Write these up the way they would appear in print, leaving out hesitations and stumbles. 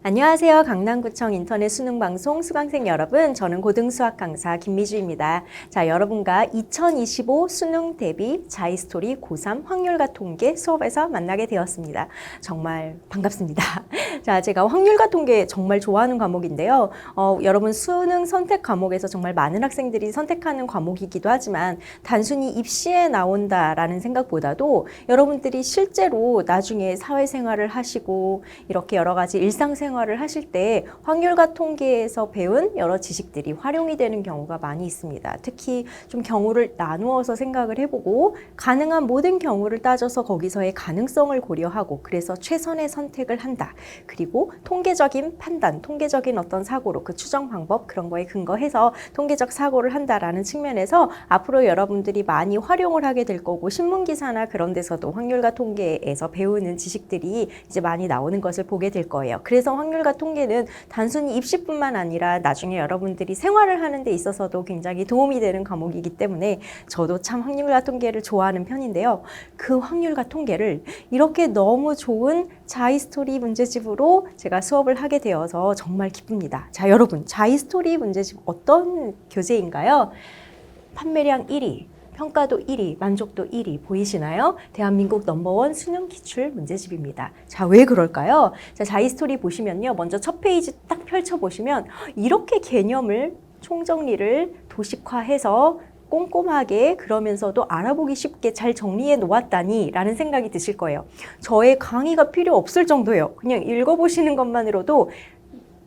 안녕하세요. 강남구청 인터넷 수능방송 수강생 여러분, 저는 고등수학 강사 김미주입니다. 자, 여러분과 2025 수능 대비 자이스토리 고3 확률과 통계 수업에서 만나게 되었습니다. 정말 반갑습니다. 자, 제가 확률과 통계 정말 좋아하는 과목인데요. 여러분 수능 선택 과목에서 정말 많은 학생들이 선택하는 과목이기도 하지만 단순히 입시에 나온다라는 생각보다도 여러분들이 실제로 나중에 사회생활을 하시고 이렇게 여러 가지 일상생활을 하실 때 확률과 통계에서 배운 여러 지식들이 활용이 되는 경우가 많이 있습니다. 특히 좀 경우를 나누어서 생각을 해보고 가능한 모든 경우를 따져서 거기서의 가능성을 고려하고 그래서 최선의 선택을 한다. 그리고 통계적인 판단, 통계적인 어떤 사고로 그 추정 방법 그런 거에 근거해서 통계적 사고를 한다라는 측면에서 앞으로 여러분들이 많이 활용을 하게 될 거고 신문기사나 그런 데서도 확률과 통계에서 배우는 지식들이 이제 많이 나오는 것을 보게 될 거예요. 그래서 확률과 통계는 단순히 입시뿐만 아니라 나중에 여러분들이 생활을 하는 데 있어서도 굉장히 도움이 되는 과목이기 때문에 저도 참 확률과 통계를 좋아하는 편인데요. 그 확률과 통계를 이렇게 너무 좋은 자이스토리 문제집으로 제가 수업을 하게 되어서 정말 기쁩니다. 자, 여러분, 자이스토리 문제집 어떤 교재인가요? 판매량 1위. 평가도 1위, 만족도 1위 보이시나요? 대한민국 넘버원 수능 기출 문제집입니다. 자, 왜 그럴까요? 자, 자이스토리 보시면요. 먼저 첫 페이지 딱 펼쳐보시면 이렇게 개념을 총정리를 도식화해서 꼼꼼하게 그러면서도 알아보기 쉽게 잘 정리해 놓았다니 라는 생각이 드실 거예요. 저의 강의가 필요 없을 정도예요. 그냥 읽어보시는 것만으로도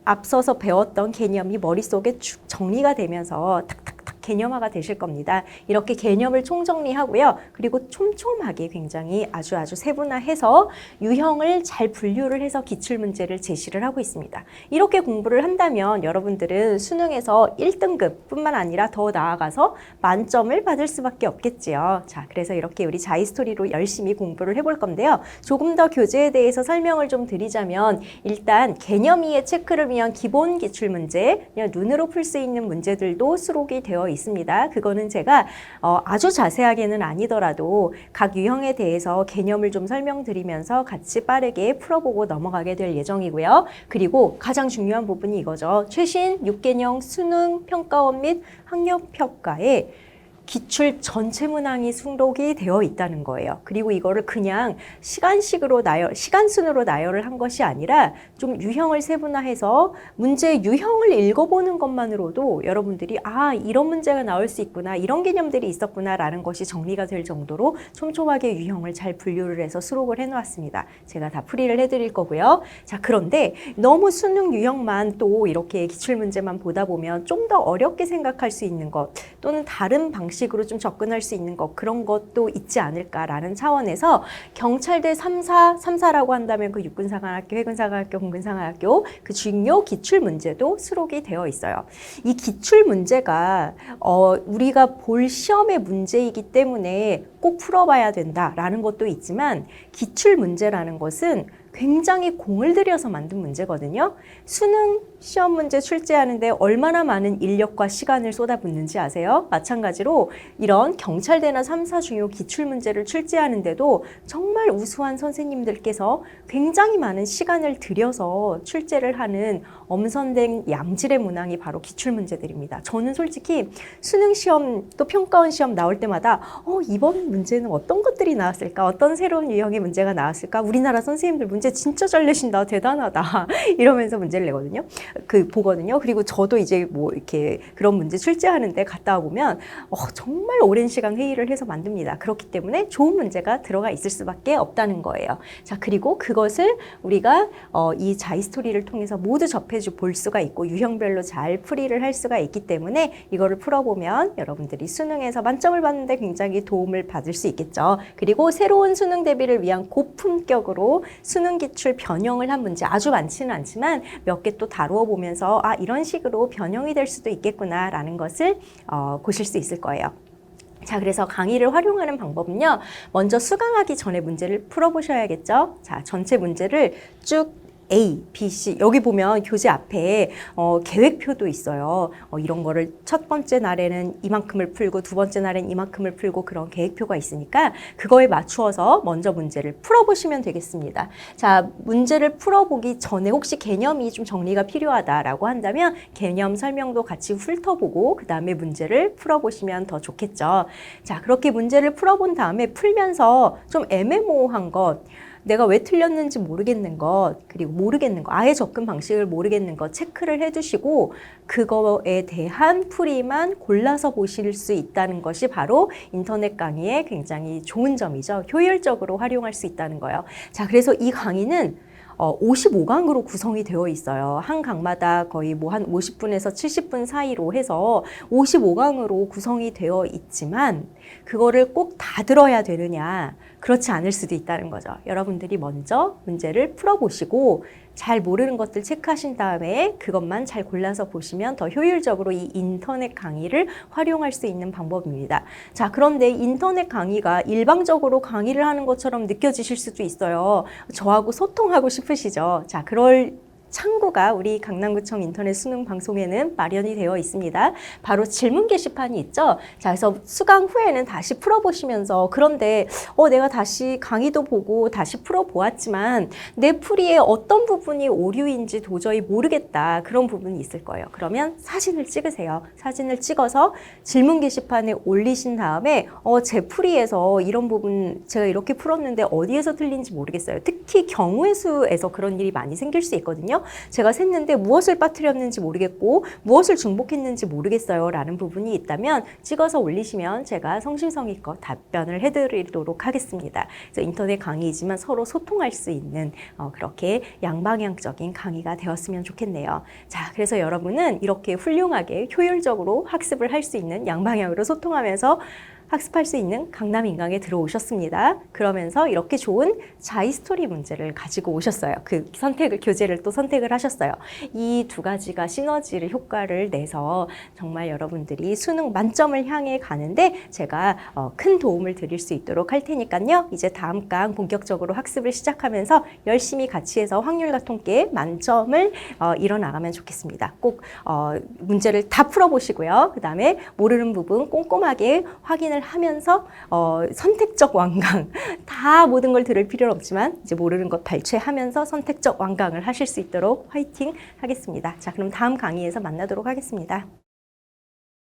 앞서서 배웠던 개념이 머릿속에 쭉 정리가 되면서 탁탁탁 개념화가 되실 겁니다. 이렇게 개념을 총정리하고요. 그리고 촘촘하게 굉장히 아주 세분화해서 유형을 잘 분류를 해서 기출문제를 제시를 하고 있습니다. 이렇게 공부를 한다면 여러분들은 수능에서 1등급 뿐만 아니라 더 나아가서 만점을 받을 수밖에 없겠지요. 자, 그래서 이렇게 우리 자이스토리로 열심히 공부를 해볼 건데요. 조금 더 교재에 대해서 설명을 좀 드리자면 일단 개념 이해 체크를 위한 기본 기출문제, 그냥 눈으로 풀 수 있는 문제들도 수록이 되어 있습니다. 그거는 제가 아주 자세하게는 아니더라도 각 유형에 대해서 개념을 좀 설명드리면서 같이 빠르게 풀어보고 넘어가게 될 예정이고요. 그리고 가장 중요한 부분이 이거죠. 최신 6개년 수능 평가원 및 학력평가에 기출 전체 문항이 수록이 되어 있다는 거예요. 그리고 이거를 그냥 시간순으로 나열을 한 것이 아니라 좀 유형을 세분화해서 문제 유형을 읽어보는 것만으로도 여러분들이 이런 문제가 나올 수 있구나, 이런 개념들이 있었구나 라는 것이 정리가 될 정도로 촘촘하게 유형을 잘 분류를 해서 수록을 해놓았습니다. 제가 다 풀이를 해드릴 거고요. 자, 그런데 너무 수능 유형만 또 이렇게 기출문제만 보다 보면 좀 더 어렵게 생각할 수 있는 것 또는 다른 방식으로 좀 접근할 수 있는 것 그런 것도 있지 않을까라는 차원에서 경찰대 3사라고 한다면 그 육군사관학교, 해군사관학교, 공군사관학교 그 중요 기출문제도 수록이 되어 있어요. 이 기출문제가 우리가 볼 시험의 문제이기 때문에 꼭 풀어봐야 된다라는 것도 있지만 기출문제라는 것은 굉장히 공을 들여서 만든 문제거든요. 수능 시험 문제 출제하는데 얼마나 많은 인력과 시간을 쏟아붓는지 아세요? 마찬가지로 이런 경찰대나 3사 중요 기출문제를 출제하는데도 정말 우수한 선생님들께서 굉장히 많은 시간을 들여서 출제를 하는 엄선된 양질의 문항이 바로 기출문제들입니다. 저는 솔직히 수능 시험 또 평가원 시험 나올 때마다 이번 문제는 어떤 것들이 나왔을까? 어떤 새로운 유형의 문제가 나왔을까? 우리나라 선생님들 문제 진짜 잘 내신다. 대단하다. 이러면서 문제를 내거든요. 보거든요. 그리고 저도 이제 뭐 이렇게 그런 문제 출제하는데 갔다 와보면 정말 오랜 시간 회의를 해서 만듭니다. 그렇기 때문에 좋은 문제가 들어가 있을 수밖에 없다는 거예요. 자, 그리고 그것을 우리가 이 자이스토리를 통해서 모두 볼 수가 있고 유형별로 잘 풀이를 할 수가 있기 때문에 이거를 풀어보면 여러분들이 수능에서 만점을 받는데 굉장히 도움을 받을 수 있겠죠. 그리고 새로운 수능 대비를 위한 고품격으로 수능 기출 변형을 한 문제 아주 많지는 않지만 몇 개 또 다루어 보면서 이런 식으로 변형이 될 수도 있겠구나 라는 것을 보실 수 있을 거예요. 자, 그래서 강의를 활용하는 방법은요. 먼저 수강하기 전에 문제를 풀어보셔야겠죠. 자, 전체 문제를 쭉 A, B, C 여기 보면 교재 앞에 계획표도 있어요. 이런 거를 첫 번째 날에는 이만큼을 풀고 두 번째 날엔 이만큼을 풀고 그런 계획표가 있으니까 그거에 맞추어서 먼저 문제를 풀어보시면 되겠습니다. 자, 문제를 풀어보기 전에 혹시 개념이 좀 정리가 필요하다라고 한다면 개념 설명도 같이 훑어보고 그 다음에 문제를 풀어보시면 더 좋겠죠. 자, 그렇게 문제를 풀어본 다음에 풀면서 좀 애매모호한 것 내가 왜 틀렸는지 모르겠는 것, 그리고 모르겠는 것, 아예 접근 방식을 모르겠는 것 체크를 해두시고 그거에 대한 풀이만 골라서 보실 수 있다는 것이 바로 인터넷 강의의 굉장히 좋은 점이죠. 효율적으로 활용할 수 있다는 거예요. 자, 그래서 이 강의는 55강으로 구성이 되어 있어요. 한 강마다 거의 뭐 한 50분에서 70분 사이로 해서 55강으로 구성이 되어 있지만 그거를 꼭 다 들어야 되느냐? 그렇지 않을 수도 있다는 거죠. 여러분들이 먼저 문제를 풀어보시고 잘 모르는 것들 체크하신 다음에 그것만 잘 골라서 보시면 더 효율적으로 이 인터넷 강의를 활용할 수 있는 방법입니다. 자, 그런데 인터넷 강의가 일방적으로 강의를 하는 것처럼 느껴지실 수도 있어요. 저하고 소통하고 싶으시죠? 자, 그럴 창구가 우리 강남구청 인터넷 수능 방송에는 마련이 되어 있습니다. 바로 질문 게시판이 있죠. 자, 그래서 수강 후에는 다시 풀어보시면서 그런데 내가 다시 강의도 보고 다시 풀어보았지만 내 풀이의 어떤 부분이 오류인지 도저히 모르겠다. 그런 부분이 있을 거예요. 그러면 사진을 찍으세요. 사진을 찍어서 질문 게시판에 올리신 다음에 제 풀이에서 이런 부분 제가 이렇게 풀었는데 어디에서 틀린지 모르겠어요. 특히 경우의 수에서 그런 일이 많이 생길 수 있거든요. 제가 셌는데 무엇을 빠뜨렸는지 모르겠고 무엇을 중복했는지 모르겠어요 라는 부분이 있다면 찍어서 올리시면 제가 성심성의껏 답변을 해드리도록 하겠습니다. 그래서 인터넷 강의이지만 서로 소통할 수 있는 그렇게 양방향적인 강의가 되었으면 좋겠네요. 자, 그래서 여러분은 이렇게 훌륭하게 효율적으로 학습을 할 수 있는 양방향으로 소통하면서 학습할 수 있는 강남 인강에 들어오셨습니다. 그러면서 이렇게 좋은 자이스토리 문제를 가지고 오셨어요. 그 교재를 또 선택을 하셨어요. 이 두 가지가 시너지를 효과를 내서 정말 여러분들이 수능 만점을 향해 가는데 제가 큰 도움을 드릴 수 있도록 할 테니까요. 이제 다음 강 본격적으로 학습을 시작하면서 열심히 같이 해서 확률과 통계 만점을 이뤄나가면 좋겠습니다. 꼭 문제를 다 풀어보시고요. 그 다음에 모르는 부분 꼼꼼하게 확인을 하면서 선택적 완강 다 모든 걸 들을 필요는 없지만 이제 모르는 것 발췌하면서 선택적 완강을 하실 수 있도록 화이팅 하겠습니다. 자, 그럼 다음 강의에서 만나도록 하겠습니다.